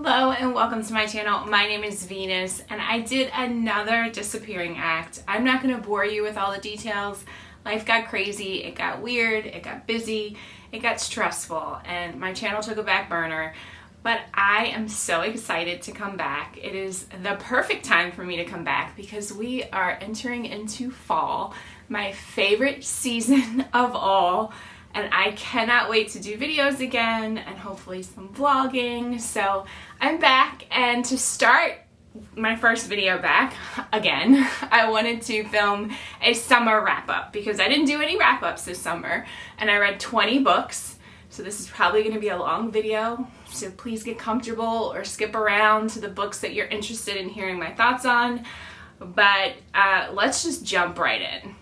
Hello and welcome to my channel. My name is Venus and I did another disappearing act. I'm not going to bore you with all the details. Life got crazy, it got weird, it got busy, it got stressful, and my channel took a back burner. But I am so excited to come back. It is the perfect time for me to come back because we are entering into fall, my favorite season of all. And I cannot wait to do videos again and hopefully some vlogging. So I'm back, and to start my first video back again, I wanted to film a summer wrap-up because I didn't do any wrap-ups this summer and I read 20 books. So this is probably going to be a long video, so please get comfortable or skip around to the books that you're interested in hearing my thoughts on. But let's just jump right in.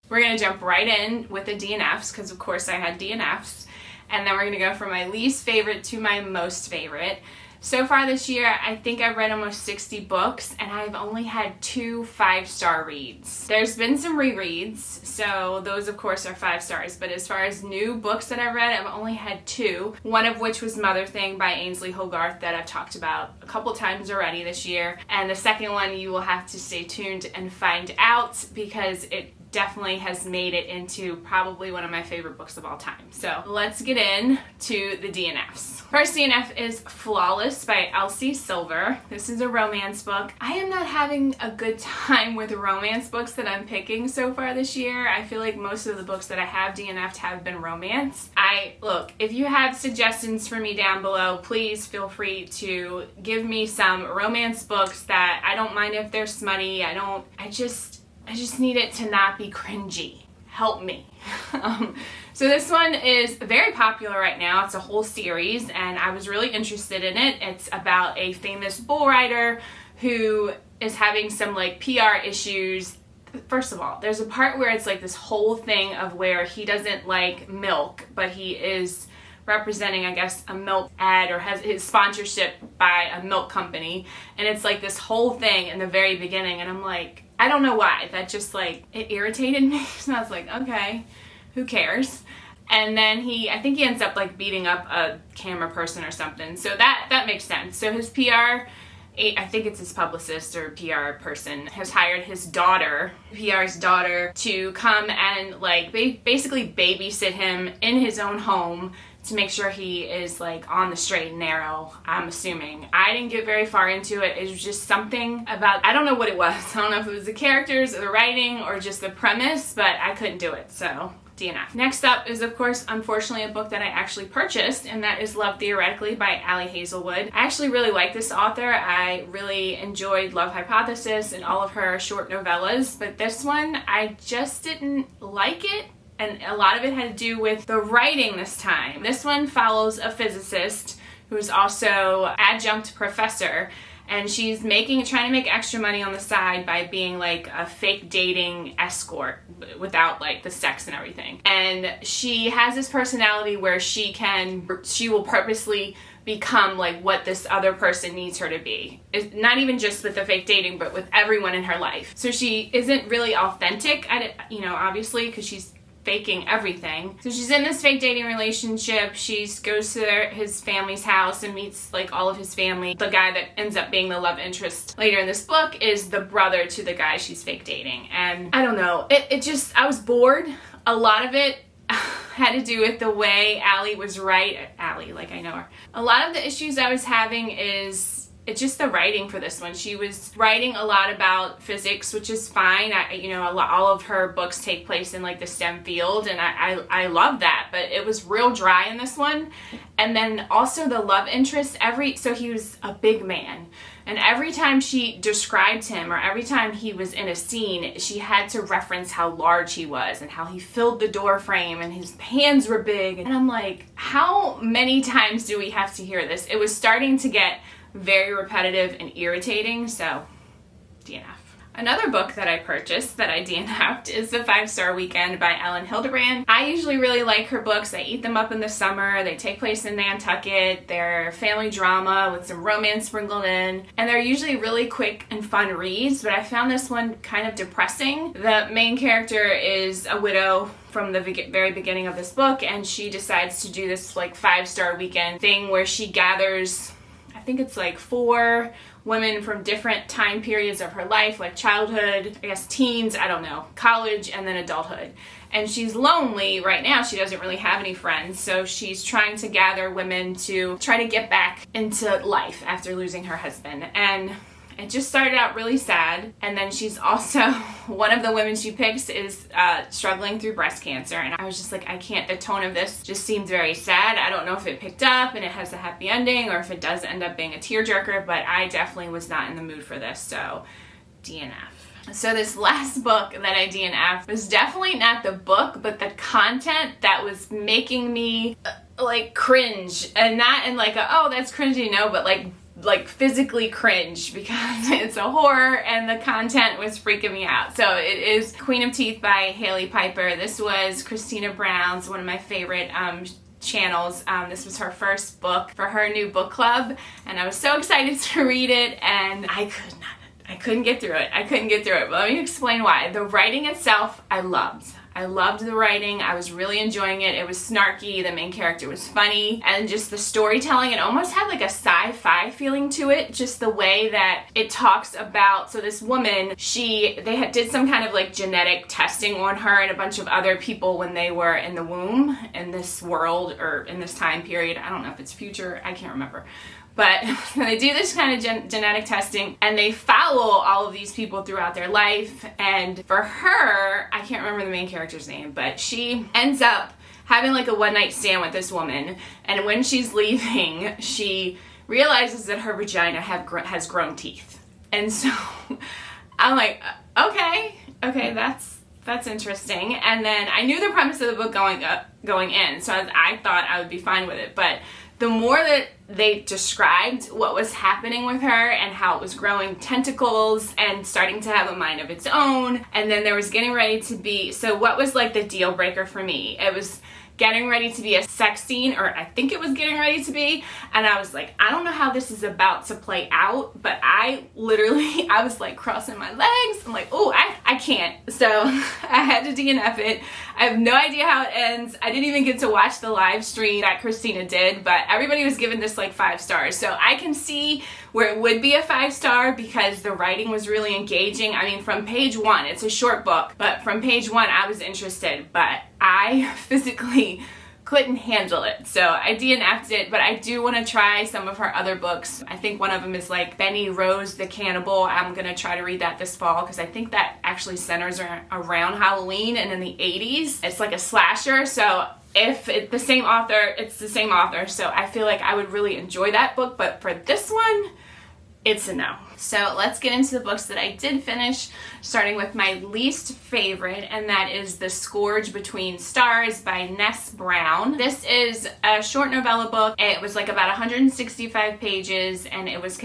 We're going to jump right in with the DNFs because of course I had DNFs, and then we're going to go from my least favorite to my most favorite. So far this year, I think I've read almost 60 books, and I've only had 2 5-star reads. There's been some rereads, so those of course are 5 stars, but as far as new books that I've read, I've only had 2, one of which was Mother Thing by Ainsley Hogarth that I've talked about a couple times already this year, and the second one you will have to stay tuned and find out because it definitely has made it into probably one of my favorite books of all time. So let's get in to the DNFs. First DNF is Flawless by Elsie Silver. This is a romance book. I am not having a good time with romance books that I'm picking so far this year. I feel like most of the books that I have DNF'd have been romance. Look, if you have suggestions for me down below, please feel free to give me some romance books that I don't mind if they're smutty. I just need it to not be cringy. Help me. So this one is very popular right now. It's a whole series and I was really interested in it. It's about a famous bull rider who is having some like PR issues. First of all, there's a part where it's like this whole thing of where he doesn't like milk, but he is representing, I guess, a milk ad or has his sponsorship by a milk company. And it's like this whole thing in the very beginning. And I'm like, I don't know why. That just like, it irritated me. So I was like, okay, who cares? And then I think he ends up like beating up a camera person or something. So that makes sense. So his PR, I think it's his publicist or PR person, has hired his daughter, PR's daughter, to come and like basically babysit him in his own home to make sure he is like on the straight and narrow, I'm assuming. I didn't get very far into it. It was just something about, I don't know what it was. I don't know if it was the characters or the writing or just the premise, but I couldn't do it, so DNF. Next up is, of course, unfortunately, a book that I actually purchased, and that is Love Theoretically by Ali Hazelwood. I actually really like this author. I really enjoyed Love Hypothesis and all of her short novellas, but this one, I just didn't like it. And a lot of it had to do with the writing this time. This one follows a physicist who's also adjunct professor, and she's trying to make extra money on the side by being like a fake dating escort without like the sex and everything. And she has this personality where she will purposely become like what this other person needs her to be. It's not even just with the fake dating, but with everyone in her life. So she isn't really authentic at it, obviously, because she's faking everything. So she's in this fake dating relationship. She goes to his family's house and meets like all of his family. The guy that ends up being the love interest later in this book is the brother to the guy she's fake dating. And I don't know, I was bored. A lot of it had to do with the way Ali was like I know her. A lot of the issues I was having is it's just the writing for this one. She was writing a lot about physics, which is fine. All of her books take place in like the STEM field, and I love that, but it was real dry in this one. And then also the love interest, so he was a big man, and every time she described him or every time he was in a scene, she had to reference how large he was and how he filled the door frame and his hands were big. And I'm like, how many times do we have to hear this? It was starting to get very repetitive and irritating, so DNF. Another book that I purchased that I DNF'd is The 5-Star Weekend by Ellen Hildebrand. I usually really like her books. I eat them up in the summer. They take place in Nantucket. They're family drama with some romance sprinkled in. And they're usually really quick and fun reads, but I found this one kind of depressing. The main character is a widow from the very beginning of this book, and she decides to do this like 5-star weekend thing where she gathers, I think it's like 4 women from different time periods of her life, like childhood, I guess teens, I don't know, college, and then adulthood. And she's lonely right now. She doesn't really have any friends, so she's trying to gather women to try to get back into life after losing her husband. And it just started out really sad, and then she's also, one of the women she picks is struggling through breast cancer, and I was just like, I can't, the tone of this just seemed very sad. I don't know if it picked up and it has a happy ending, or if it does end up being a tearjerker, but I definitely was not in the mood for this, so DNF. So this last book that I DNF'd was definitely not the book, but the content that was making me like cringe, and not in like a, oh that's cringy, no, but like physically cringe, because it's a horror and the content was freaking me out. So it is Queen of Teeth by Haley Piper. This was Christina Brown's, one of my favorite channels. This was her first book for her new book club, and I was so excited to read it, and I couldn't get through it. But let me explain why. The writing itself, I loved. I loved the writing. I was really enjoying it. It was snarky. The main character was funny. And just the storytelling, it almost had like a sci-fi feeling to it. Just the way that it talks about, so this woman, did some kind of like genetic testing on her and a bunch of other people when they were in the womb in this world, or in this time period. I don't know if it's future. I can't remember. But they do this kind of genetic testing, and they follow all of these people throughout their life. And for her, I can't remember the main character's name, but she ends up having like a one-night stand with this woman. And when she's leaving, she realizes that her vagina has grown teeth. And so I'm like, okay, that's interesting. And then I knew the premise of the book going in, so I thought I would be fine with it. But the more that they described what was happening with her and how it was growing tentacles and starting to have a mind of its own, and then there was getting ready to be, so what was like the deal breaker for me? It was getting ready to be a sex scene, or I think it was getting ready to be, and I was like, I don't know how this is about to play out, but I was like crossing my legs. I'm like, oh, I can't. So I had to DNF it. I have no idea how it ends. I didn't even get to watch the live stream that Christina did, but everybody was giving this like 5 stars. So I can see where it would be a 5-star because the writing was really engaging. I mean, from page 1, it's a short book, but from page 1 I was interested, but I physically couldn't handle it. So I DNF'd it, but I do want to try some of her other books. I think one of them is like Benny Rose the Cannibal. I'm going to try to read that this fall because I think that actually centers around Halloween and in the 80s. It's like a slasher, so if it's the same author, it's the same author. So I feel like I would really enjoy that book, but for this one, it's a no. So let's get into the books that I did finish, starting with my least favorite, and that is The Scourge Between Stars by Ness Brown. This is a short novella book. It was like about 165 pages, and it was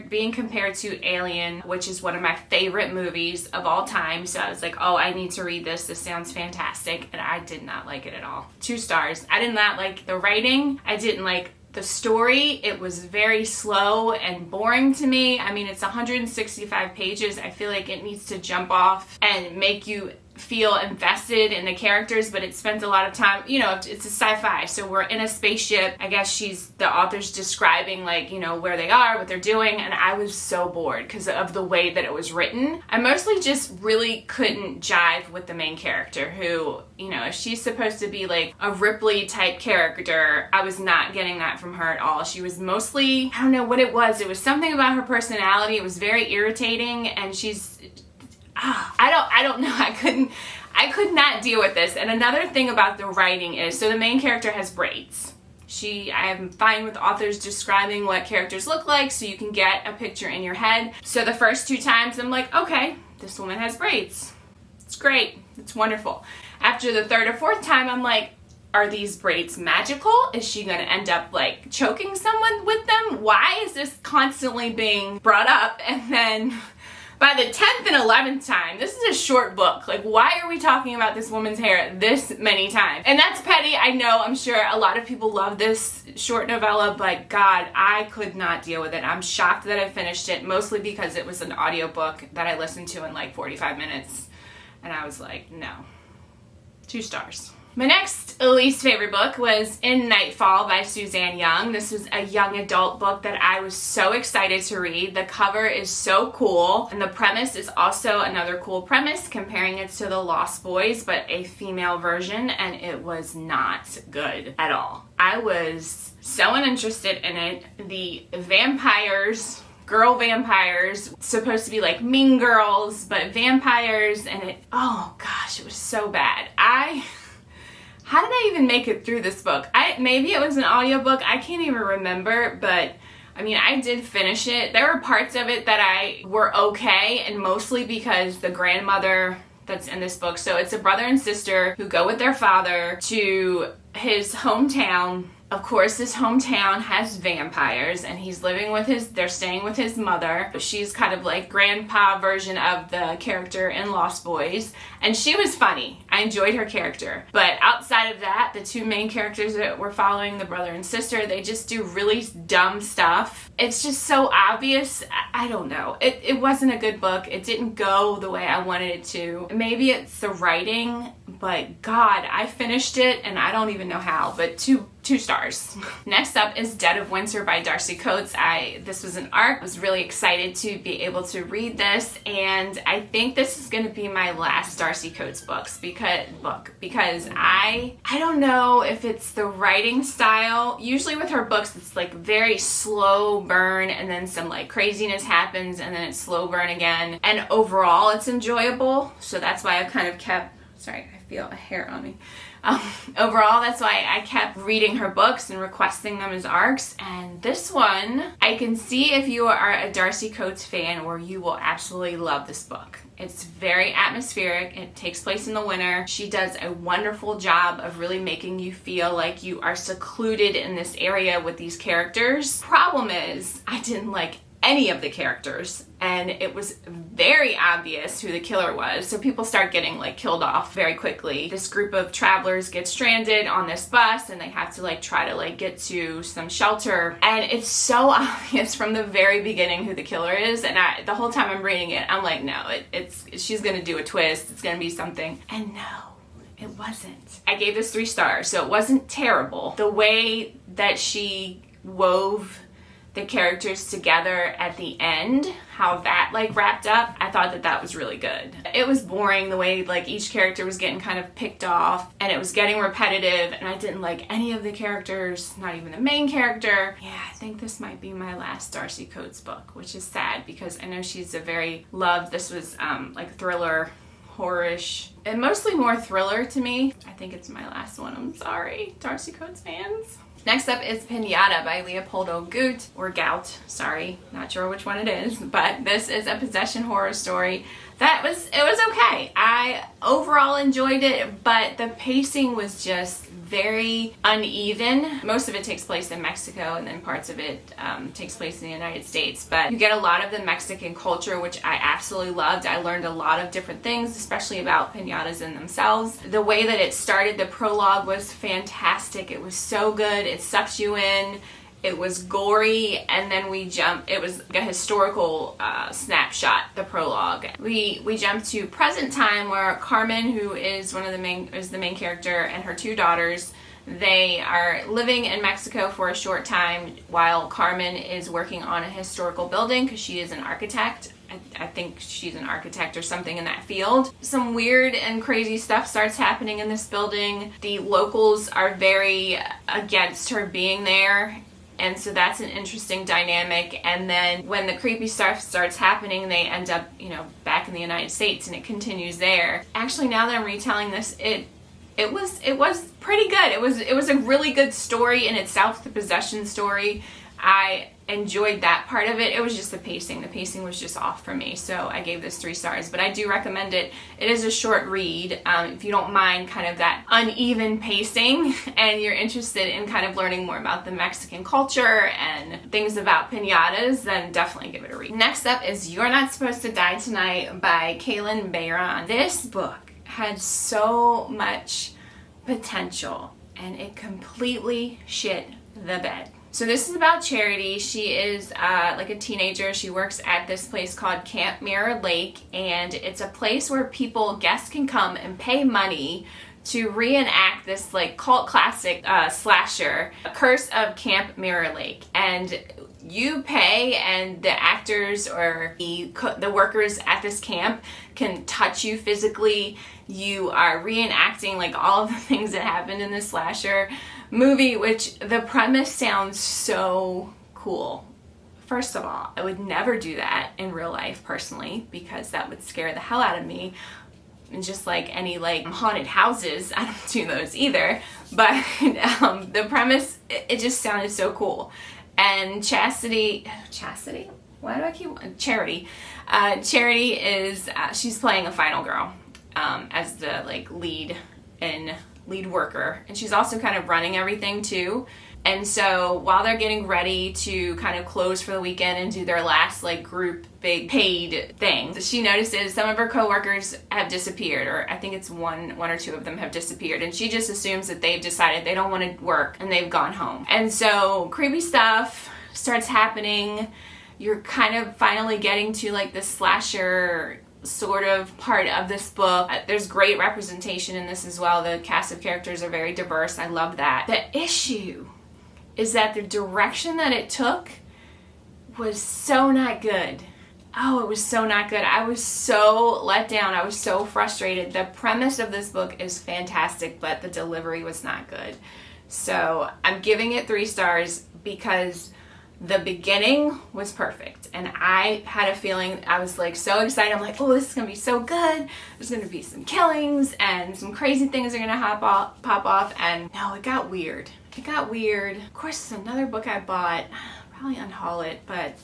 being compared to Alien, which is one of my favorite movies of all time. So I was like, oh, I need to read this. This sounds fantastic. And I did not like it at all. 2 stars. I did not like the writing. I didn't like the story. It was very slow and boring to me. I mean, it's 165 pages. I feel like it needs to jump off and make you feel invested in the characters, but it spends a lot of time, you know, it's a sci-fi, so we're in a spaceship. I guess the author's describing like, you know, where they are, what they're doing, and I was so bored because of the way that it was written. I mostly just really couldn't jive with the main character, who, you know, if she's supposed to be like a Ripley type character, I was not getting that from her at all. She was mostly, I don't know what it was something about her personality. It was very irritating, and I don't know. I could not deal with this. And another thing about the writing is, so the main character has braids. I am fine with authors describing what characters look like so you can get a picture in your head. So the first 2 times I'm like, okay, this woman has braids. It's great. It's wonderful. After the 3rd or 4th time, I'm like, are these braids magical? Is she going to end up like choking someone with them? Why is this constantly being brought up? And then By the 10th and 11th time, this is a short book. Like, why are we talking about this woman's hair this many times? And that's petty, I know. I'm sure a lot of people love this short novella, but God, I could not deal with it. I'm shocked that I finished it, mostly because it was an audiobook that I listened to in like 45 minutes. And I was like, no. 2 stars. My next least favorite book was In Nightfall by Suzanne Young. This was a young adult book that I was so excited to read. The cover is so cool, and the premise is also another cool premise, comparing it to The Lost Boys, but a female version, and it was not good at all. I was so uninterested in it. The vampires, girl vampires, supposed to be like mean girls, but vampires, and it, oh gosh, it was so bad. How did I even make it through this book? Maybe it was an audiobook, I can't even remember, but I mean, I did finish it. There were parts of it that were okay, and mostly because the grandmother that's in this book, so it's a brother and sister who go with their father to his hometown. Of course, this hometown has vampires, and he's living with they're staying with his mother. She's kind of like grandpa version of the character in Lost Boys, and she was funny. I enjoyed her character. But outside of that, the 2 main characters that we're following, the brother and sister, they just do really dumb stuff. It's just so obvious. I don't know. It wasn't a good book. It didn't go the way I wanted it to. Maybe it's the writing, but God, I finished it, and I don't even know how, but 2 stars. Next up is Dead of Winter by Darcy Coates. This was an arc. I was really excited to be able to read this, and I think this is going to be my last Darcy Coates book because I don't know if it's the writing style. Usually with her books, it's like very slow burn, and then some like craziness happens, and then it's slow burn again. And overall, it's enjoyable. So that's why I've kind of kept. Sorry, I feel a hair on me. Overall, that's why I kept reading her books and requesting them as arcs. And this one, I can see if you are a Darcy Coates fan where you will absolutely love this book. It's very atmospheric. It takes place in the winter. She does a wonderful job of really making you feel like you are secluded in this area with these characters. Problem is, I didn't like any of the characters, and it was very obvious who the killer was, so people start getting like killed off very quickly. This group of travelers get stranded on this bus, and they have to like try to like get to some shelter, and it's so obvious from the very beginning who the killer is. And the whole time I'm reading it, I'm like, no, she's gonna do a twist, it's gonna be something, and no, it wasn't. I gave this 3 stars, so it wasn't terrible. The way that she wove the characters together at the end, how that like wrapped up, I thought that was really good. It was boring the way like each character was getting kind of picked off, and it was getting repetitive, and I didn't like any of the characters, not even the main character. Yeah, I think this might be my last Darcy Coates book, which is sad because I know she's a very loved. This was like thriller, horror-ish, and mostly more thriller to me. I think it's my last one. I'm sorry, Darcy Coates fans. Next up is Piñata by Leopoldo Gout, or Gout, sorry, not sure which one it is, but this is a possession horror story. It was okay. I overall enjoyed it, but the pacing was just very uneven. Most of it takes place in Mexico, and then parts of it takes place in the United States, but you get a lot of the Mexican culture, which I absolutely loved. I learned a lot of different things, especially about piñatas in themselves. The way that it started, the prologue was fantastic. It was so good. It sucks you in. It was gory, and then it was like a historical snapshot, the prologue. We jumped to present time, where Carmen, who is the main character, and her 2 daughters, they are living in Mexico for a short time while Carmen is working on a historical building because she is an architect. I think she's an architect or something in that field. Some weird and crazy stuff starts happening in this building. The locals are very against her being there, and so that's an interesting dynamic. And then when the creepy stuff starts happening, they end up, back in the United States, and it continues there. Actually, now that I'm retelling this, it was pretty good. It was a really good story in itself, the possession story. I enjoyed that part of it. It was just the pacing. The pacing was just off for me, so I gave this 3 stars. But I do recommend it. It is a short read. If you don't mind kind of that uneven pacing and you're interested in kind of learning more about the Mexican culture and things about piñatas, then definitely give it a read. Next up is You're Not Supposed to Die Tonight by Kaylynn Bayron. This book had so much potential and it completely shit the bed. So this is about Charity. She is like a teenager. She works at this place called Camp Mirror Lake, and it's a place where guests can come and pay money to reenact this like cult classic slasher, Curse of Camp Mirror Lake. And you pay, and the actors or the workers at this camp can touch you physically. You are reenacting like all of the things that happened in this slasher movie, which the premise sounds so cool. First of all, I would never do that in real life personally, because that would scare the hell out of me. And just like any like haunted houses, I don't do those either. But the premise, it just sounded so cool. And Charity? Why do I keep Charity? Charity is she's playing a final girl as the like lead worker, and she's also kind of running everything too. And so while they're getting ready to kind of close for the weekend and do their last like group big paid thing, she notices some of her coworkers have disappeared, or I think it's one or two of them have disappeared, and she just assumes that they've decided they don't want to work and they've gone home. And so creepy stuff starts happening. You're kind of finally getting to like the slasher sort of part of this book. There's great representation in this as well. The cast of characters are very diverse. I love that. The issue is that the direction that it took was so not good. Oh, it was so not good. I was so let down. I was so frustrated. The premise of this book is fantastic, but the delivery was not good. So I'm giving it 3 stars because the beginning was perfect, and I had a feeling, I was like so excited. I'm like, oh, this is gonna be so good. There's gonna be some killings and some crazy things are gonna pop off, and no, it got weird. It got weird. Of course, it's another book I bought. Probably unhaul it, but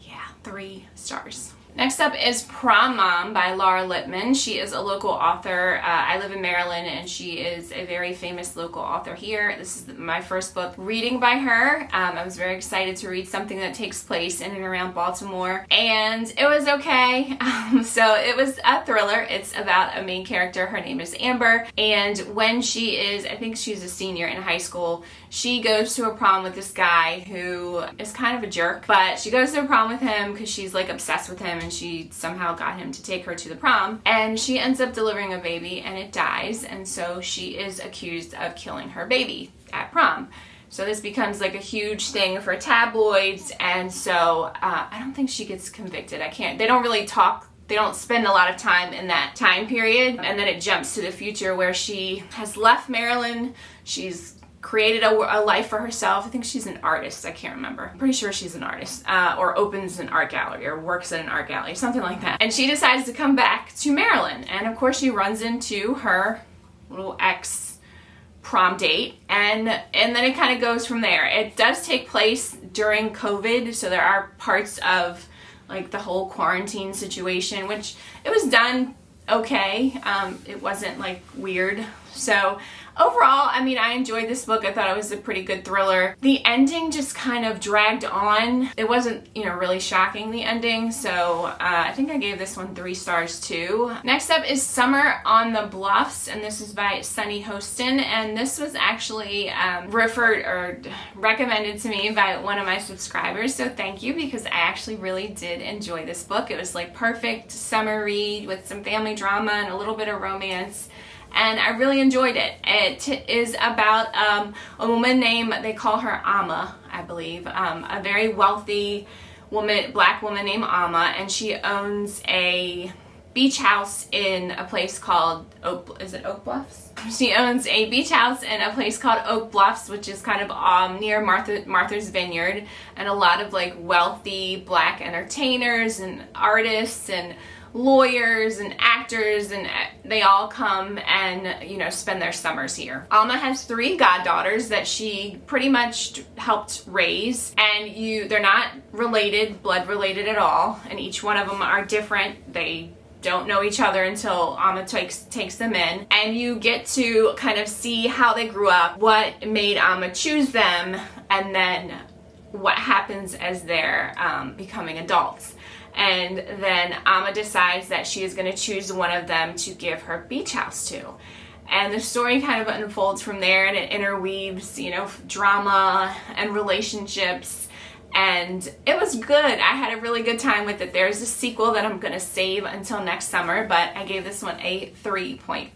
yeah, 3 stars. Next up is Prom Mom by Laura Lippman. She is a local author. I live in Maryland, and she is a very famous local author here. This is my first book reading by her. I was very excited to read something that takes place in and around Baltimore, and it was okay. So it was a thriller. It's about a main character. Her name is Amber, and when she is, I think she's a senior in high school, she goes to a prom with this guy who is kind of a jerk, but she goes to a prom with him because she's like obsessed with him, and she somehow got him to take her to the prom, and she ends up delivering a baby and it dies, and so she is accused of killing her baby at prom. So this becomes like a huge thing for tabloids, and so I don't think she gets convicted. They don't really talk. They don't spend a lot of time in that time period, and then it jumps to the future where she has left Maryland. She's created a life for herself. I think she's an artist. I can't remember. I'm pretty sure she's an artist, or opens an art gallery or works at an art gallery, something like that. And she decides to come back to Maryland. And of course she runs into her little ex prom date, and then it kind of goes from there. It does take place during COVID, so there are parts of like the whole quarantine situation, which it was done okay. It wasn't like weird. So overall, I mean, I enjoyed this book. I thought it was a pretty good thriller. The ending just kind of dragged on. It wasn't, really shocking, the ending, so I think I gave this one 3 stars too. Next up is Summer on the Bluffs, and this is by Sunny Hostin, and this was actually recommended to me by one of my subscribers, so thank you, because I actually really did enjoy this book. It was like perfect summer read with some family drama and a little bit of romance, and I really enjoyed it. It is about a woman named, they call her Amma, I believe, a very wealthy woman, black woman named Amma, and she owns a beach house in a place called Oak Bluffs? She owns a beach house in a place called Oak Bluffs, which is kind of near Martha's Vineyard, and a lot of like wealthy black entertainers and artists and lawyers and actors, and they all come and, you know, spend their summers here. Alma has 3 goddaughters that she pretty much helped raise, and they're not related, blood related at all, and each one of them are different. They don't know each other until Alma takes them in, and you get to kind of see how they grew up, what made Alma choose them, and then what happens as they're becoming adults. And then Alma decides that she is going to choose one of them to give her beach house to. And the story kind of unfolds from there, and it interweaves, you know, drama and relationships. And it was good. I had a really good time with it. There's a sequel that I'm going to save until next summer, but I gave this one a 3.5.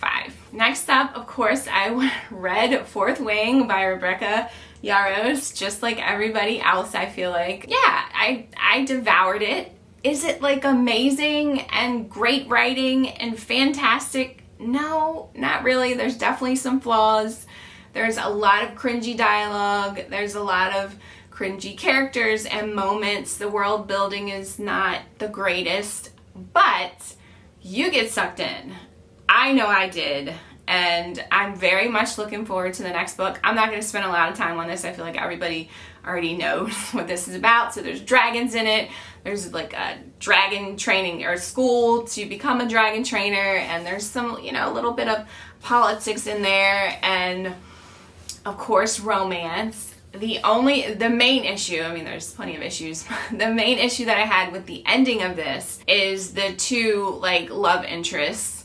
Next up, of course, I read Fourth Wing by Rebecca Yarros, just like everybody else, I feel like. Yeah, I devoured it. Is it like amazing and great writing and fantastic? No, not really. There's definitely some flaws. There's a lot of cringy dialogue. There's a lot of cringy characters and moments. The world building is not the greatest, but you get sucked in. I know I did. And I'm very much looking forward to the next book. I'm not going to spend a lot of time on this. I feel like everybody already knows what this is about. So there's dragons in it. There's like a dragon training or school to become a dragon trainer. And there's some, you know, a little bit of politics in there. And of course, romance. The main issue, I mean, there's plenty of issues. The main issue that I had with the ending of this is the 2, like, love interests.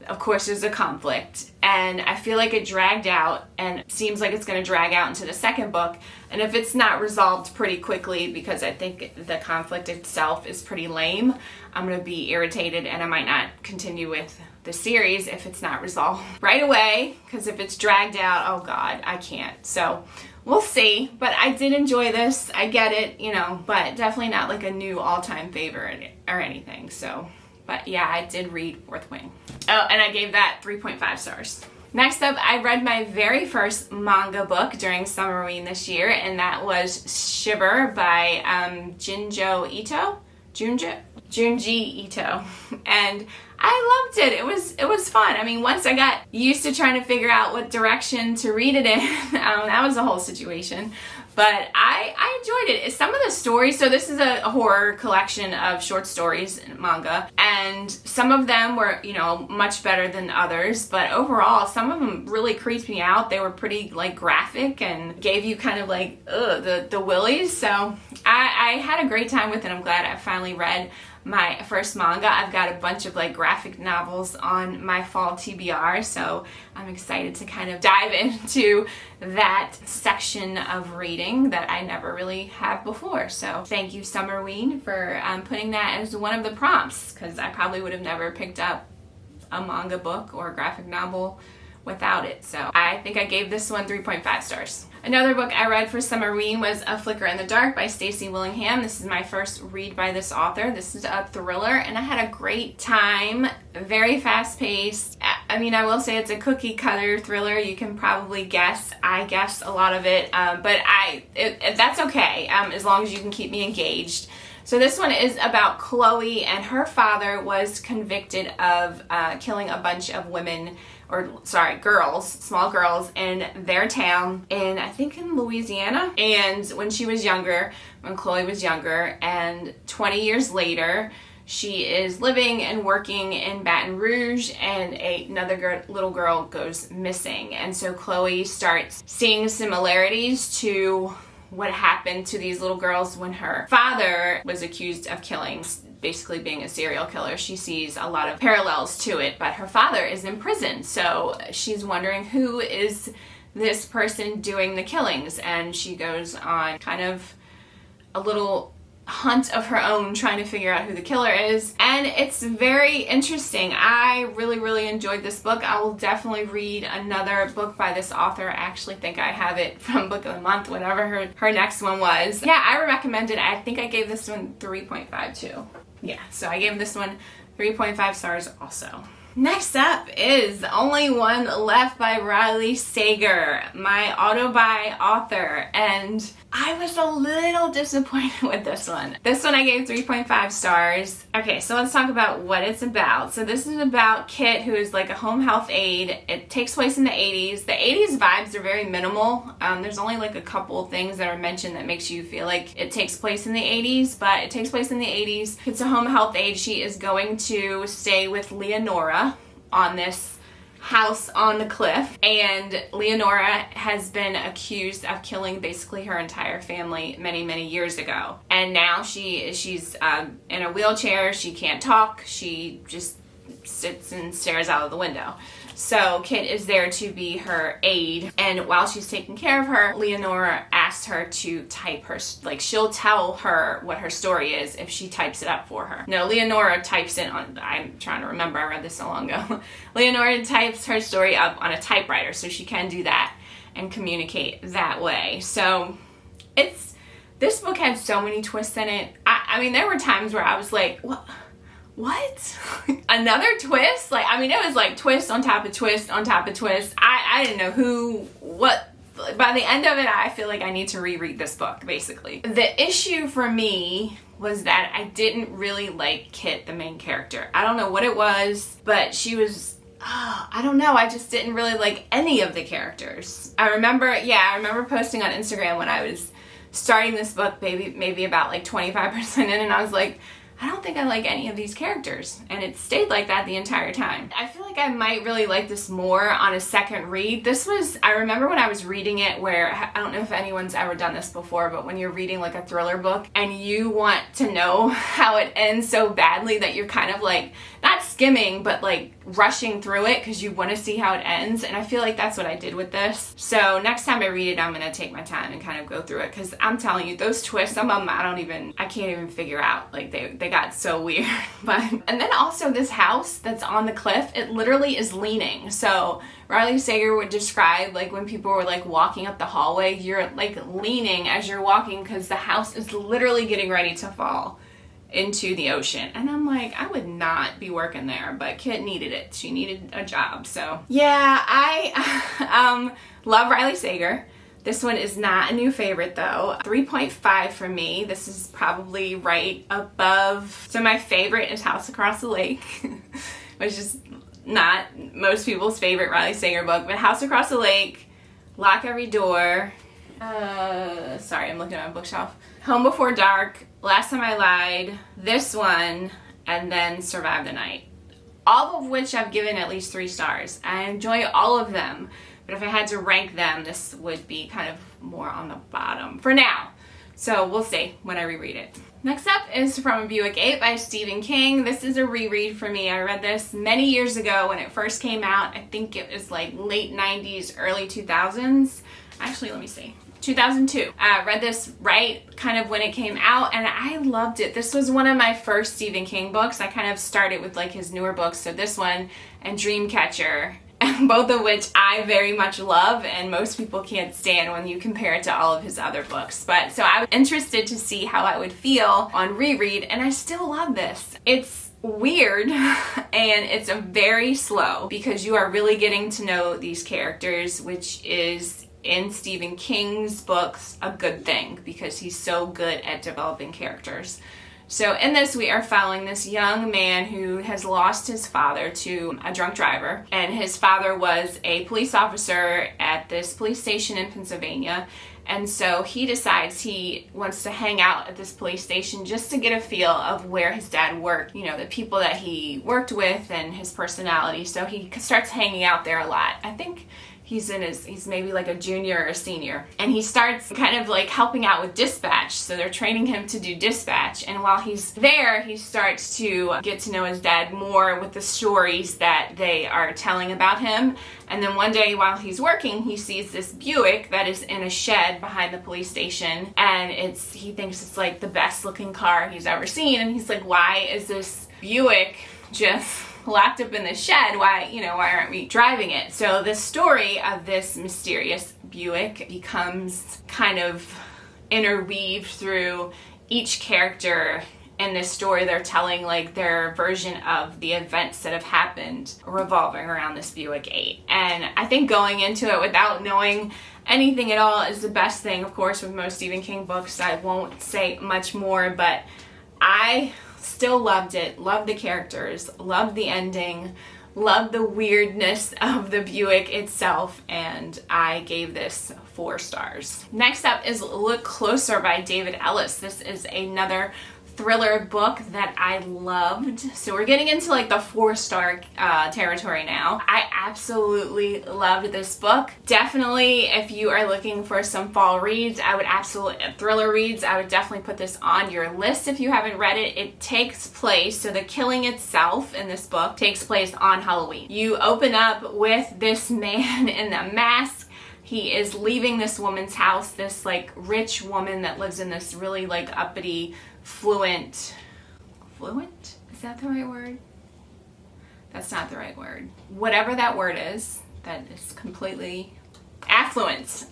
Of course, there's a conflict, and I feel like it dragged out, and it seems like it's going to drag out into the second book. And if it's not resolved pretty quickly, because I think the conflict itself is pretty lame, I'm going to be irritated, and I might not continue with the series if it's not resolved right away, because if it's dragged out, oh god, I can't. So we'll see, but I did enjoy this. I get it, you know, but definitely not like a new all-time favorite or anything. So, but yeah, I did read Fourth Wing. Oh, and I gave that 3.5 stars. Next up, I read my very first manga book during Summerween this year, and that was Shiver by Junji Ito. And I loved it. It was fun. I mean, once I got used to trying to figure out what direction to read it in, that was a whole situation. But I enjoyed it. Some of the stories, so this is a horror collection of short stories and manga, and some of them were, you know, much better than others, but overall, some of them really creeped me out. They were pretty, like, graphic and gave you kind of, like, the willies, so I had a great time with it. I'm glad I finally read my first manga. I've got a bunch of like graphic novels on my Fall TBR, so I'm excited to kind of dive into that section of reading that I never really have before. So thank you, Summerween, for putting that as one of the prompts, because I probably would have never picked up a manga book or a graphic novel without it. So I think I gave this one 3.5 stars. Another book I read for Summerween was A Flicker in the Dark by Stacy Willingham. This is my first read by this author. This is a thriller, and I had a great time. Very fast-paced. I mean, I will say it's a cookie-cutter thriller. You can probably guess. I guessed a lot of it, but that's okay, as long as you can keep me engaged. So this one is about Chloe, and her father was convicted of killing a bunch of girls, small girls in their town I think in Louisiana. And when Chloe was younger, and 20 years later, she is living and working in Baton Rouge, and another little girl goes missing. And so Chloe starts seeing similarities to what happened to these little girls when her father was accused of killing, basically being a serial killer. She sees a lot of parallels to it, but her father is in prison, so she's wondering who is this person doing the killings, and she goes on kind of a little hunt of her own trying to figure out who the killer is, and it's very interesting. I really, really enjoyed this book. I will definitely read another book by this author. I actually think I have it from Book of the Month, whatever her next one was. Yeah, I recommend it. I think I gave this one 3.5 too. Yeah, so I gave this one 3.5 stars also. Next up is Only One Left by Riley Sager, my auto-buy author, and I was a little disappointed with this one. This one I gave 3.5 stars. Okay, so let's talk about what it's about. So this is about Kit, who is like a home health aide. It takes place in the 80s. The 80s vibes are very minimal. There's only like a couple things that are mentioned that makes you feel like it takes place in the 80s, but it takes place in the 80s. It's a home health aide. She is going to stay with Leonora on this house on the cliff, and Leonora has been accused of killing basically her entire family many years ago, and now she's in a wheelchair. She can't talk. She just sits and stares out of the window. So Kit is there to be her aide, and while she's taking care of her, Leonora asks her to type her, like she'll tell her what her story is if she types it up for her. No, Leonora types it on, I'm trying to remember, I read this so long ago. Leonora types her story up on a typewriter, so she can do that and communicate that way. So this book had so many twists in it. I mean, there were times where I was like, what? Another twist? Like, I mean, it was like twist on top of twist on top of twist. I didn't know what. By the end of it, I feel like I need to reread this book, basically. The issue for me was that I didn't really like Kit, the main character. I don't know what it was, but she was, I don't know, I just didn't really like any of the characters. I remember posting on Instagram when I was starting this book, maybe about like 25% in, and I was like, I don't think I like any of these characters, and it stayed like that the entire time. I feel like I might really like this more on a second read. I remember when I was reading it, where, I don't know if anyone's ever done this before, but when you're reading like a thriller book and you want to know how it ends so badly that you're kind of like, not skimming, but like rushing through it because you want to see how it ends, and I feel like that's what I did with this. So next time I read it, I'm gonna take my time and kind of go through it, because I'm telling you, those twists, some of them I can't even figure out. Like they got so weird. And then also this house that's on the cliff, it literally is leaning. So Riley Sager would describe, like, when people were like walking up the hallway, you're like leaning as you're walking because the house is literally getting ready to fall into the ocean. And I'm like, I would not be working there, but Kit needed it. She needed a job. So yeah, I love Riley Sager. This one is not a new favorite though. 3.5 for me. This is probably right above. So my favorite is House Across the Lake, which is not most people's favorite Riley Sager book, but House Across the Lake, Lock Every Door, sorry, I'm looking at my bookshelf. Home Before Dark, Last Time I Lied, this one, and then Survive the Night. All of which I've given at least 3 stars. I enjoy all of them, but if I had to rank them, this would be kind of more on the bottom for now. So we'll see when I reread it. Next up is From a Buick 8 by Stephen King. This is a reread for me. I read this many years ago when it first came out. I think it was like late 90s, early 2000s. Actually, let me see. 2002. I read this right kind of when it came out, and I loved it. This was one of my first Stephen King books. I kind of started with like his newer books, so this one and Dreamcatcher, both of which I very much love, and most people can't stand when you compare it to all of his other books. But so I was interested to see how I would feel on reread, and I still love this. It's weird and it's a very slow, because you are really getting to know these characters, which is in Stephen King's books a good thing, because he's so good at developing characters. So in this, we are following this young man who has lost his father to a drunk driver, and his father was a police officer at this police station in Pennsylvania, and so he decides he wants to hang out at this police station just to get a feel of where his dad worked, you know, the people that he worked with and his personality. So he starts hanging out there a lot. I think he's maybe like a junior or a senior, and he starts kind of like helping out with dispatch. So they're training him to do dispatch, and while he's there, he starts to get to know his dad more with the stories that they are telling about him. And then one day while he's working, he sees this Buick that is in a shed behind the police station, and he thinks it's like the best looking car he's ever seen, and he's like, why is this Buick just locked up in the shed? Why aren't we driving it? So the story of this mysterious Buick becomes kind of interweaved through each character in this story they're telling like their version of the events that have happened revolving around this Buick 8. And I think going into it without knowing anything at all is the best thing. Of course, with most Stephen King books, I won't say much more, but I still loved it, loved the characters, loved the ending, loved the weirdness of the Buick itself, and I gave this 4 stars. Next up is Look Closer by David Ellis. This is another thriller book that I loved. So we're getting into like the 4-star territory now. I absolutely loved this book. Definitely, if you are looking for some fall reads, thriller reads, I would definitely put this on your list if you haven't read it. It takes place, so the killing itself in this book takes place on Halloween. You open up with this man in a mask. He is leaving this woman's house, this like rich woman that lives in this really like uppity, fluent? Is that the right word? That's not the right word. Whatever that word is, that is completely affluent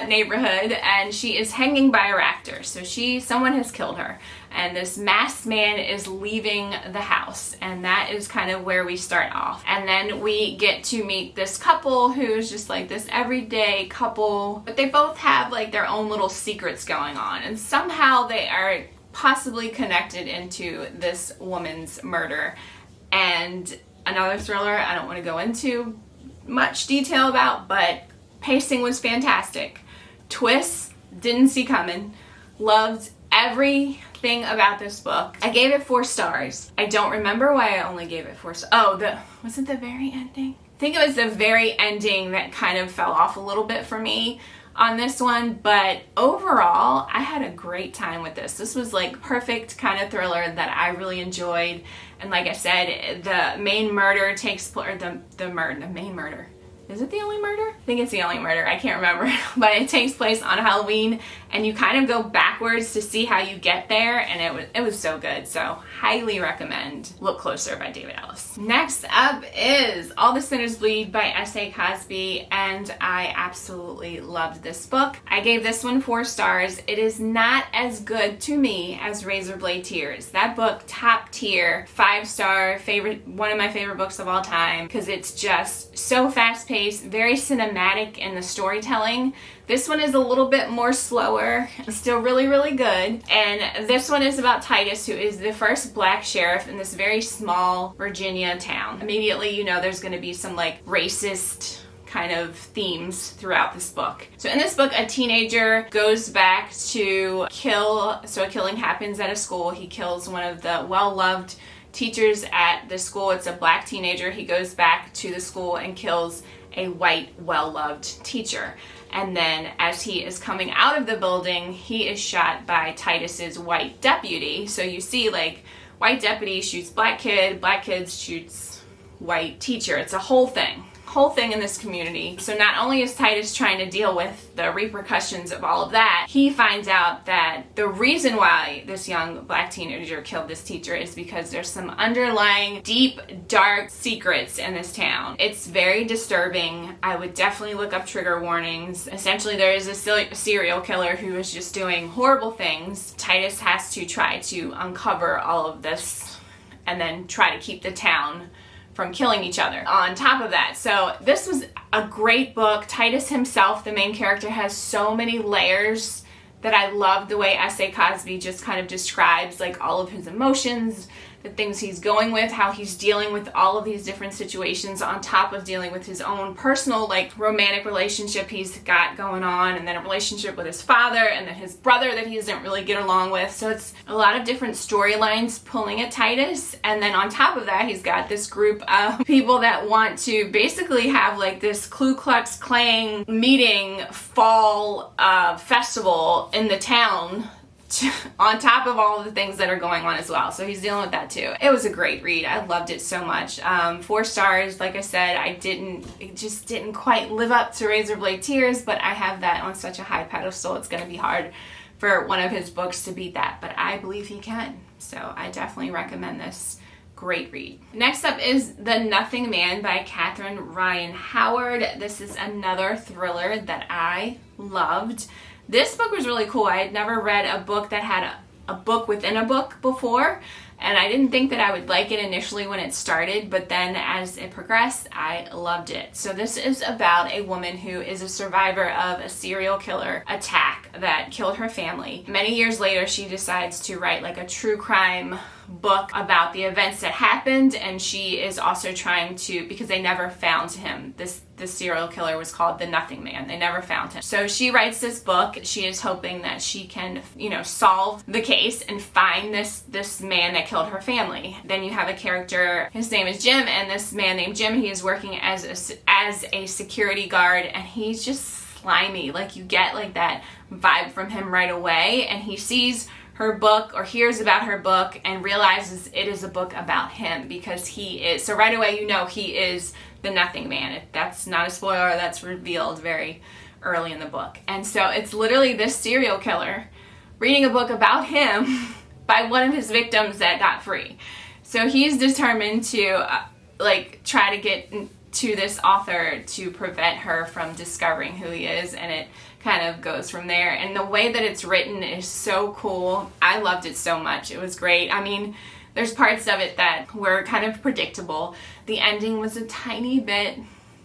neighborhood, and she is hanging by a rafter. So someone has killed her, and this masked man is leaving the house, and that is kind of where we start off. And then we get to meet this couple who's just like this everyday couple, but they both have like their own little secrets going on, and somehow they are possibly connected into this woman's murder. And another thriller I don't want to go into much detail about, but pacing was fantastic. Twists didn't see coming. Loved everything about this book. I gave it 4 stars. I don't remember why I only gave it 4 stars. Oh, was it the very ending? I think it was the very ending that kind of fell off a little bit for me on this one, but overall I had a great time with this. This was like perfect kind of thriller that I really enjoyed. And like I said, the main murder takes place, or the main murder. Is it the only murder? I think it's the only murder. I can't remember. But it takes place on Halloween, and you kind of go backwards to see how you get there, and it was so good. So highly recommend Look Closer by David Ellis. Next up is All the Sinners Bleed by S.A. Cosby, and I absolutely loved this book. I gave this one 4 stars. It is not as good to me as Razorblade Tears. That book, top tier, 5-star, one of my favorite books of all time, because it's just so fast-paced, very cinematic in the storytelling. This one is a little bit more slower, still really, really good. And this one is about Titus, who is the first black sheriff in this very small Virginia town. Immediately, you know, there's going to be some like racist kind of themes throughout this book. So in this book, a teenager goes back to kill, so a killing happens at a school. He kills one of the well-loved teachers at the school. It's a black teenager. He goes back to the school and kills a white, well-loved teacher. And then as he is coming out of the building, he is shot by Titus's white deputy. So you see like white deputy shoots black kid shoots white teacher. It's a whole thing in this community. So not only is Titus trying to deal with the repercussions of all of that, he finds out that the reason why this young black teenager killed this teacher is because there's some underlying deep, dark secrets in this town. It's very disturbing. I would definitely look up trigger warnings. Essentially, there is a serial killer who is just doing horrible things. Titus has to try to uncover all of this and then try to keep the town from killing each other on top of that. So this was a great book. Titus himself, the main character, has so many layers that I love the way S.A. Cosby just kind of describes like all of his emotions, the things he's going with, how he's dealing with all of these different situations on top of dealing with his own personal like romantic relationship he's got going on, and then a relationship with his father, and then his brother that he doesn't really get along with. So it's a lot of different storylines pulling at Titus, and then on top of that he's got this group of people that want to basically have like this Ku Klux Klan meeting fall festival in the town on top of all of the things that are going on as well. So he's dealing with that too. It was a great read. I loved it so much. 4 stars. Like I said, it just didn't quite live up to Razorblade Tears, but I have that on such a high pedestal. It's going to be hard for one of his books to beat that, but I believe he can. So I definitely recommend this. Great read. Next up is The Nothing Man by Catherine Ryan Howard. This is another thriller that I loved. This book was really cool. I had never read a book that had a book within a book before, and I didn't think that I would like it initially when it started, but then as it progressed, I loved it. So this is about a woman who is a survivor of a serial killer attack that killed her family. Many years later, she decides to write like a true crime book about the events that happened, and she is also trying to, because they never found him. This serial killer was called the Nothing Man. They never found him. So she writes this book. She is hoping that she can, you know, solve the case and find this man that killed her family. Then you have a character, his name is Jim, and this man named Jim, he is working as a security guard, and he's just slimy. Like, you get like that vibe from him right away, and he sees her book or hears about her book and realizes it is a book about him, because he is, so right away you know he is the Nothing Man. That's not a spoiler, that's revealed very early in the book. And so it's literally this serial killer reading a book about him by one of his victims that got free. So he's determined to like try to get to this author to prevent her from discovering who he is, and it kind of goes from there. And the way that it's written is so cool. I loved it so much. It was great. I mean, there's parts of it that were kind of predictable. The ending was a tiny bit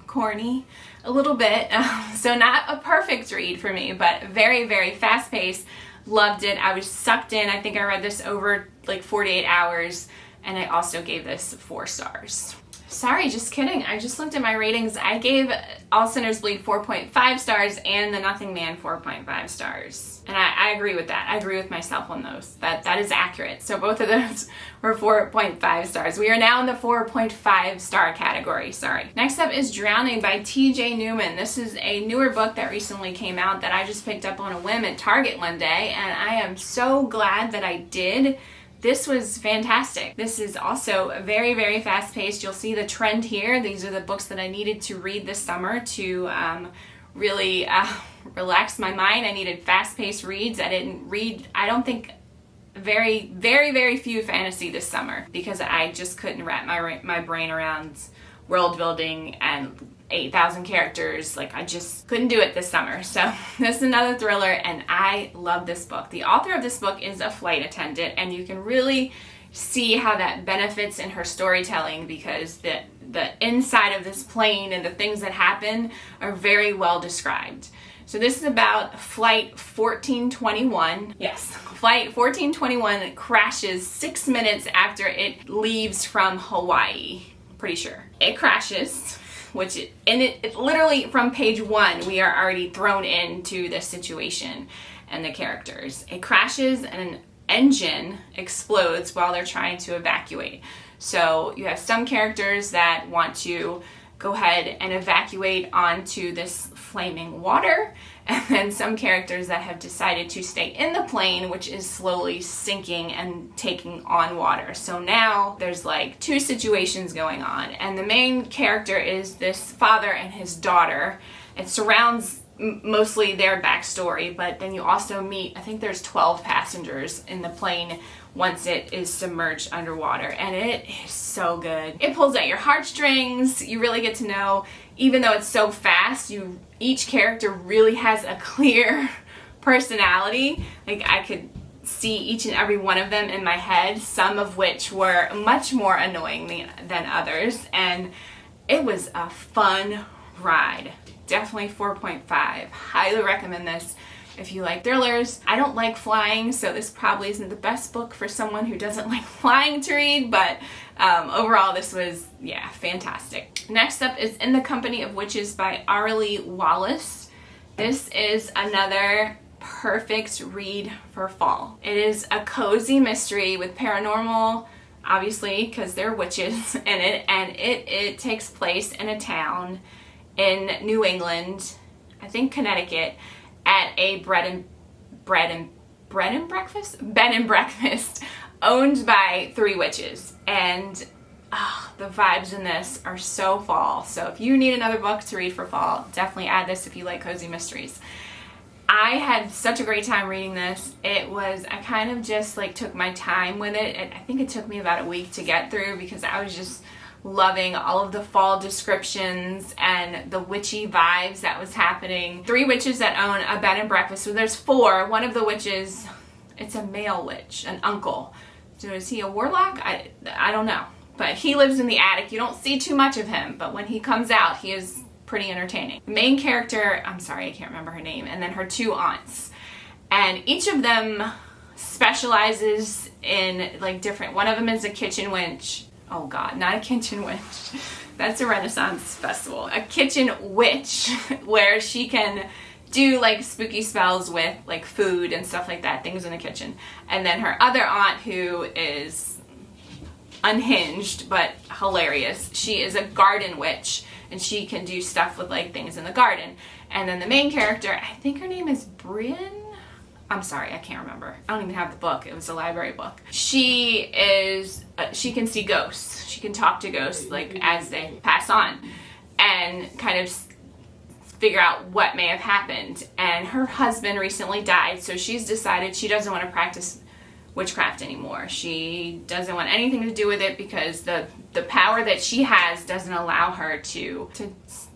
corny, a little bit. So not a perfect read for me, but very, very fast-paced. Loved it. I was sucked in. I think I read this over like 48 hours, and I also gave this 4 stars. Sorry, just kidding. I just looked at my ratings. I gave All Sinners Bleed 4.5 stars and The Nothing Man 4.5 stars. And I agree with that. I agree with myself on those. That is accurate. So both of those were 4.5 stars. We are now in the 4.5 star category, sorry. Next up is Drowning by T.J. Newman. This is a newer book that recently came out that I just picked up on a whim at Target one day, and I am so glad that I did. This was fantastic. This is also very, very fast-paced. You'll see the trend here. These are the books that I needed to read this summer to really relax my mind. I needed fast-paced reads. I didn't read, I don't think, very, very, very few fantasy this summer, because I just couldn't wrap my brain around world building and 8,000 characters. Like, I just couldn't do it this summer. So this is another thriller, and I love this book. The author of this book is a flight attendant, and you can really see how that benefits in her storytelling, because the inside of this plane and the things that happen are very well described. So this is about Flight 1421. Yes, Flight 1421 crashes 6 minutes after it leaves from Hawaii. Pretty sure. It crashes, it literally from page 1 we are already thrown into the situation and the characters. It crashes and an engine explodes while they're trying to evacuate. So you have some characters that want to go ahead and evacuate onto this flaming water, and then some characters that have decided to stay in the plane, which is slowly sinking and taking on water. So now there's like 2 situations going on, and the main character is this father and his daughter. It surrounds mostly their backstory, but then you also meet, I think there's 12 passengers in the plane once it is submerged underwater, and it is so good. It pulls at your heartstrings. You really get to know, even though it's so fast, each character really has a clear personality. Like, I could see each and every one of them in my head, some of which were much more annoying than others, and it was a fun ride. Definitely 4.5. Highly recommend this if you like thrillers. I don't like flying, so this probably isn't the best book for someone who doesn't like flying to read, but overall this was, yeah, fantastic. Next up is In the Company of Witches by Auralee Wallace. This is another perfect read for fall. It is a cozy mystery with paranormal, obviously, because they're witches in it, and it takes place in a town in New England, I think Connecticut, at a bed and breakfast owned by 3 witches. And the vibes in this are so fall. So if you need another book to read for fall, definitely add this if you like cozy mysteries. I had such a great time reading this. I kind of just like took my time with it. I think it took me about a week to get through, because I was just loving all of the fall descriptions and the witchy vibes that was happening. 3 witches that own a bed and breakfast. So there's 4. One of the witches it's a male witch, an uncle. So is he a warlock? I don't know. But he lives in the attic. You don't see too much of him, but when he comes out, he is pretty entertaining. The main character, I'm sorry, I can't remember her name, and then her two aunts. And each of them specializes in like different, one of them is a kitchen witch. Oh God, not a kitchen witch. That's a Renaissance festival. A kitchen witch where she can do like spooky spells with like food and stuff like that, things in the kitchen. And then her other aunt, who is unhinged but hilarious, she is a garden witch and she can do stuff with like things in the garden. And then the main character, I think her name is Brienne. I'm sorry, I can't remember. I don't even have the book. It was a library book. She is, she can see ghosts. She can talk to ghosts like as they pass on and kind of figure out what may have happened. And her husband recently died, so she's decided she doesn't want to practice witchcraft anymore. She doesn't want anything to do with it because the power that she has doesn't allow her to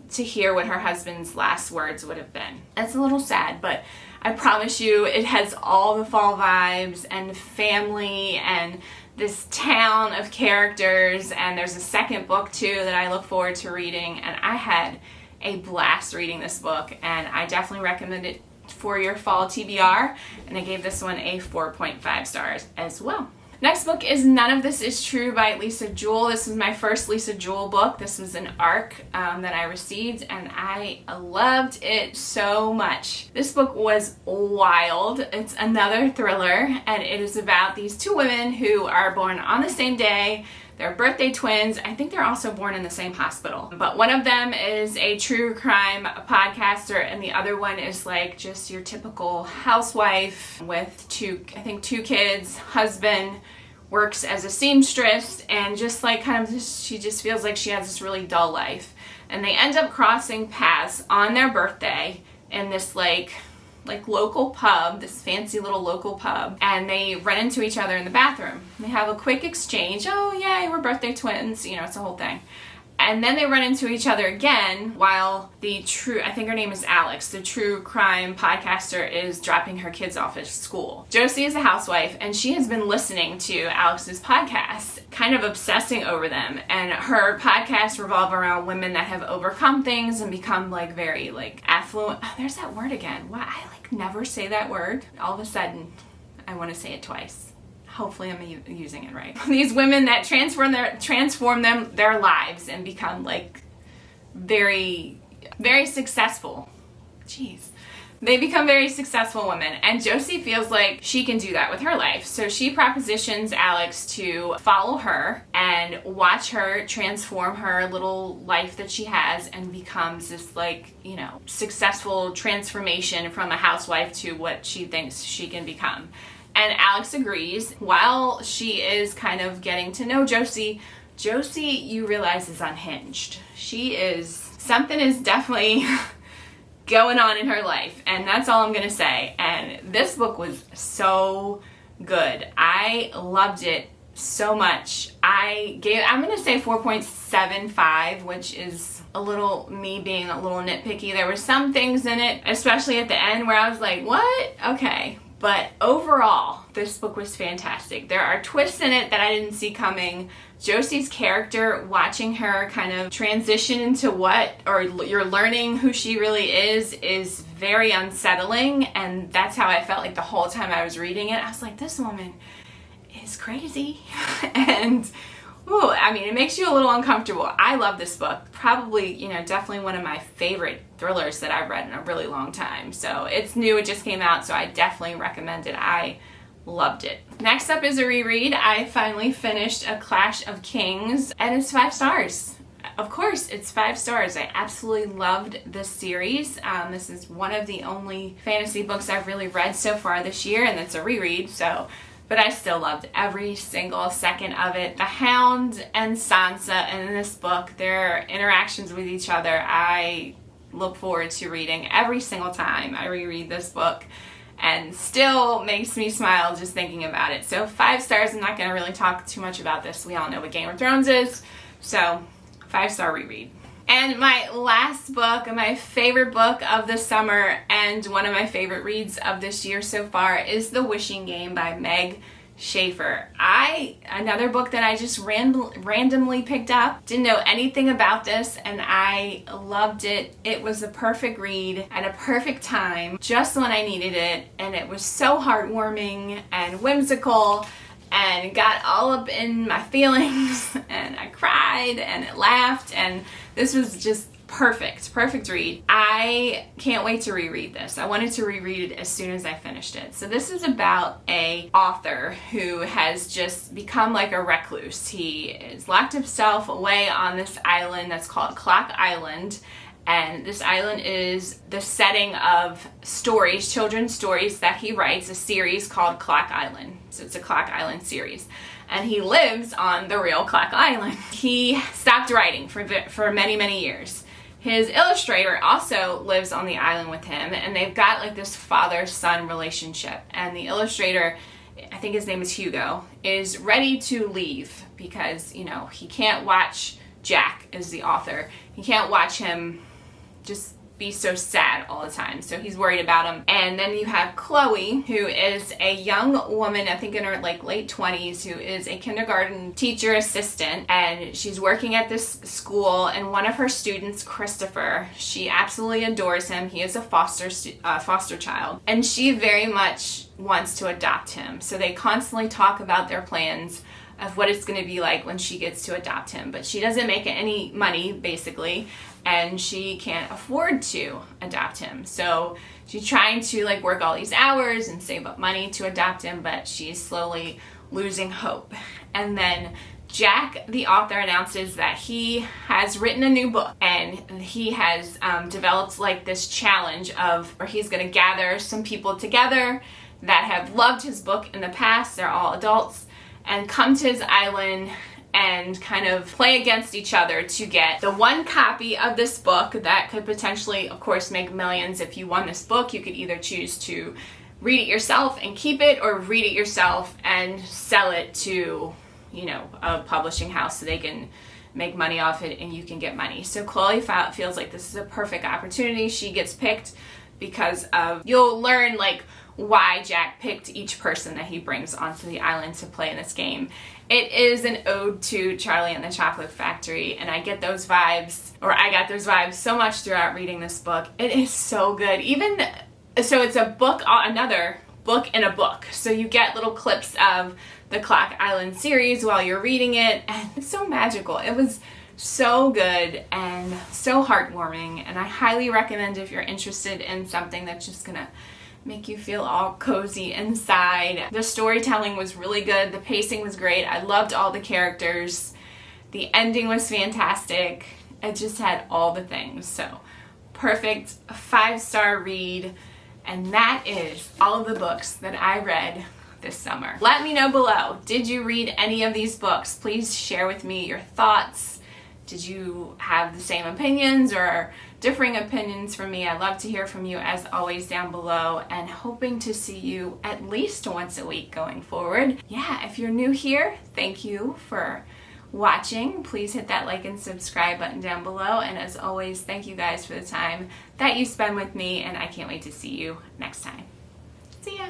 hear what her husband's last words would have been. That's a little sad, but I promise you it has all the fall vibes and family and this town of characters, and there's a second book too that I look forward to reading, and I had a blast reading this book, and I definitely recommend it for your fall TBR, and I gave this one a 4.5 stars as well. Next book is None of This Is True by Lisa Jewell. This is my first Lisa Jewell book. This was an ARC that I received, and I loved it so much. This book was wild. It's another thriller, and it is about these two women who are born on the same day. They're birthday twins. I think they're also born in the same hospital. But one of them is a true crime podcaster, and the other one is like just your typical housewife with two kids, husband, works as a seamstress, and just like kind of she just feels like she has this really dull life. And they end up crossing paths on their birthday in this like local pub, this fancy little local pub, and they run into each other in the bathroom. They have a quick exchange. Oh yay, we're birthday twins, you know, it's a whole thing. And then they run into each other again while I think her name is Alex, the true crime podcaster, is dropping her kids off at school. Josie is a housewife, and she has been listening to Alex's podcast, kind of obsessing over them. And her podcasts revolve around women that have overcome things and become like very like affluent. Oh, there's that word again. Why I like never say that word. All of a sudden, I want to say it twice. Hopefully I'm using it right. These women that transform their lives and become like very, very successful. Jeez. They become very successful women, and Josie feels like she can do that with her life. So she propositions Alex to follow her and watch her transform her little life that she has and becomes this like, you know, successful transformation from a housewife to what she thinks she can become. And Alex agrees. While she is kind of getting to know Josie, you realize, is unhinged. Something is definitely going on in her life, and that's all I'm gonna say. And this book was so good. I loved it so much. I'm gonna say 4.75, which is a little me being a little nitpicky. There were some things in it, especially at the end, where I was like, what? Okay. But overall, this book was fantastic. There are twists in it that I didn't see coming. Josie's character, watching her kind of transition into you're learning who she really is very unsettling. And that's how I felt like the whole time I was reading it. I was like, this woman is crazy. And ooh, I mean, it makes you a little uncomfortable. I love this book. Probably, you know, definitely one of my favorite thrillers that I've read in a really long time. So it's new, it just came out, so I definitely recommend it. I loved it. Next up is a reread. I finally finished A Clash of Kings, and it's 5 stars. Of course, it's 5 stars. I absolutely loved this series. This is one of the only fantasy books I've really read so far this year, and it's a reread, but I still loved every single second of it. The Hound and Sansa in this book, their interactions with each other, I look forward to reading every single time I reread this book, and still makes me smile just thinking about it. So 5 stars. I'm not going to really talk too much about this. We all know what Game of Thrones is, so 5-star reread. And my last book, my favorite book of the summer and one of my favorite reads of this year so far is The Wishing Game by Meg Shaffer. Another book that I just randomly picked up. Didn't know anything about this and I loved it. It was a perfect read at a perfect time, just when I needed it, and it was so heartwarming and whimsical and got all up in my feelings and I cried and laughed, and this was just perfect read. I can't wait to reread this. I wanted to reread it as soon as I finished it. So this is about a author who has just become like a recluse. He has locked himself away on this island that's called Clock Island, and this island is the setting of stories, children's stories that he writes, a series called Clock Island. So it's a Clock Island series. And he lives on the real Clock Island. He stopped writing for many years. His illustrator also lives on the island with him, and they've got like this father-son relationship. And the illustrator, I think his name is Hugo, is ready to leave because, you know, he can't watch Jack as the author. He can't watch him just be so sad all the time, so he's worried about him. And then you have Chloe, who is a young woman, I think in her like late 20s, who is a kindergarten teacher assistant, and she's working at this school, and one of her students, Christopher, she absolutely adores him. He is a foster child, and she very much wants to adopt him. So they constantly talk about their plans of what it's going to be like when she gets to adopt him, but she doesn't make any money basically, and she can't afford to adopt him. So she's trying to like work all these hours and save up money to adopt him, but she's slowly losing hope. And then Jack, the author, announces that he has written a new book, and he has developed like this challenge where he's going to gather some people together that have loved his book in the past. They're all adults, and come to his island and kind of play against each other to get the one copy of this book that could potentially, of course, make millions. If you won this book, you could either choose to read it yourself and keep it, or read it yourself and sell it to, you know, a publishing house so they can make money off it and you can get money. So Chloe feels like this is a perfect opportunity. She gets picked because you'll learn like why Jack picked each person that he brings onto the island to play in this game. It is an ode to Charlie and the Chocolate Factory, and I got those vibes so much throughout reading this book. It is so good. So it's a book, another book in a book. So you get little clips of the Clock Island series while you're reading it, and it's so magical. It was so good and so heartwarming, and I highly recommend if you're interested in something that's just gonna make you feel all cozy inside. The storytelling was really good. The pacing was great. I loved all the characters. The ending was fantastic. It just had all the things. So perfect 5-star read. And that is all of the books that I read this summer. Let me know below. Did you read any of these books? Please share with me your thoughts. Did you have the same opinions or differing opinions from me? I'd love to hear from you as always down below, and hoping to see you at least once a week going forward. Yeah, if you're new here, thank you for watching. Please hit that like and subscribe button down below, and as always, thank you guys for the time that you spend with me, and I can't wait to see you next time. See ya!